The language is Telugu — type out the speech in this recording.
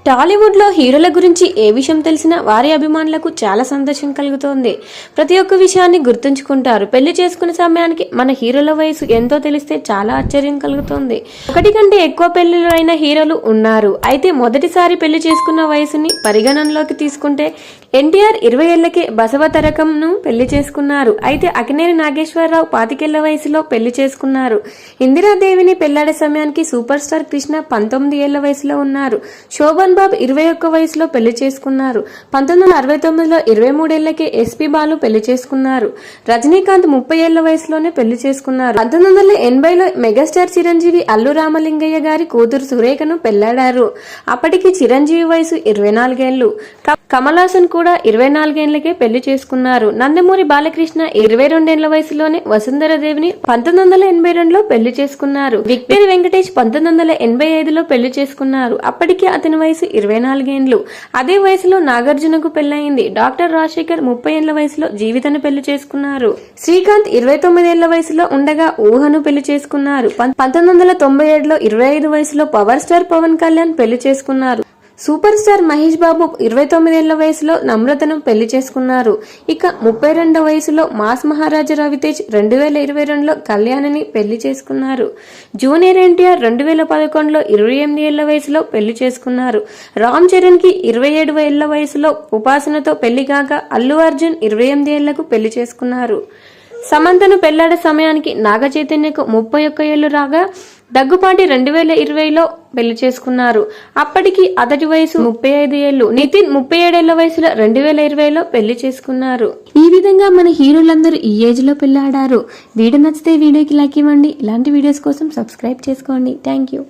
టాలీవుడ్ లో హీరోల గురించి ఏ విషయం తెలిసినా వారి అభిమానులకు చాలా సంతోషం కలుగుతోంది. ప్రతి ఒక్క విషయాన్ని గుర్తుంచుకుంటారు. పెళ్లి చేసుకునే సమయానికి మన హీరోల వయసు ఎంతో తెలిస్తే చాలా ఆశ్చర్యం కలుగుతోంది. ఒకటి కంటే ఎక్కువ పెళ్లిలు అయిన హీరోలు ఉన్నారు. అయితే మొదటిసారి పెళ్లి చేసుకున్న వయసుని పరిగణనలోకి తీసుకుంటే ఎన్టీఆర్ 20 ఏళ్లకే బసవతరకంను పెళ్లి చేసుకున్నారు. అయితే అక్కినేని నాగేశ్వరరావు 25 ఏళ్ల వయసులో పెళ్లి చేసుకున్నారు. ఇందిరాదేవిని పెళ్లాడే సమయానికి సూపర్ స్టార్ కృష్ణ 19 ఏళ్ల వయసులో ఉన్నారు. శోభన్ బాబు 21 వయసులో పెళ్లి చేసుకున్నారు. 1969లో 23 ఏళ్లకే ఎస్పీ బాలు పెళ్లి చేసుకున్నారు. రజనీకాంత్ 30 ఏళ్ల వయసులోనే పెళ్లి చేసుకున్నారు. 1980లో మెగాస్టార్ చిరంజీవి అల్లు రామలింగయ్య గారి కూతురు సురేఖను పెళ్లాడారు. అప్పటికి చిరంజీవి వయసు 24 ఏళ్లు. కమల్ హాసన్ కూడా 24 ఏళ్లకే పెళ్లి చేసుకున్నారు. నందమూరి బాలకృష్ణ 22 ఏళ్ల వయసులోనే వసుంధరాదేవిని 1982లో పెళ్లి చేసుకున్నారు. విక్టరీ వెంకటేష్ 1985లో పెళ్లి చేసుకున్నారు. అప్పటికి అతని వయసు 24 ఏళ్లు. అదే వయసులో నాగార్జునకు పెళ్లయింది. డాక్టర్ రాజశేఖర్ 30 ఏళ్ల వయసులో జీవితను పెళ్లి చేసుకున్నారు. శ్రీకాంత్ 29 ఏళ్ల వయసులో ఉండగా ఊహను పెళ్లి చేసుకున్నారు. 1997లో 25 వయసులో పవర్ స్టార్ పవన్ కళ్యాణ్ పెళ్లి చేసుకున్నారు. సూపర్ స్టార్ మహేష్ బాబు 29 ఏళ్ల వయసులో నమ్రతను పెళ్లి చేసుకున్నారు. ఇక 32 వయసులో మాస్ మహారాజా రవితేజ్ 2022లో కళ్యాణిని పెళ్లి చేసుకున్నారు. జూనియర్ ఎన్టీఆర్ 2011లో 28 ఏళ్ల వయసులో పెళ్లి చేసుకున్నారు. రామ్ చరణ్ కి 27 ఏళ్ల వయసులో ఉపాసనతో పెళ్లి కాగా అల్లు అర్జున్ 28 ఏళ్లకు పెళ్లి చేసుకున్నారు. సమంతను పెళ్లాడే సమయానికి నాగ చైతన్యకు 31 ఏళ్లు రాగా దగ్గుపాటి 2020లో పెళ్లి చేసుకున్నారు. అప్పటికి అతడి వయసు 35 ఏళ్లు. నితిన్ 37 ఏళ్ల వయసులో 2020లో పెళ్లి చేసుకున్నారు. ఈ విధంగా మన హీరోలందరూ ఈ ఏజ్ లో పెళ్లాడారు. వీడియో నచ్చితే వీడియోకి లైక్ ఇవ్వండి. ఇలాంటి వీడియోస్ కోసం సబ్స్క్రైబ్ చేసుకోండి. Thank you.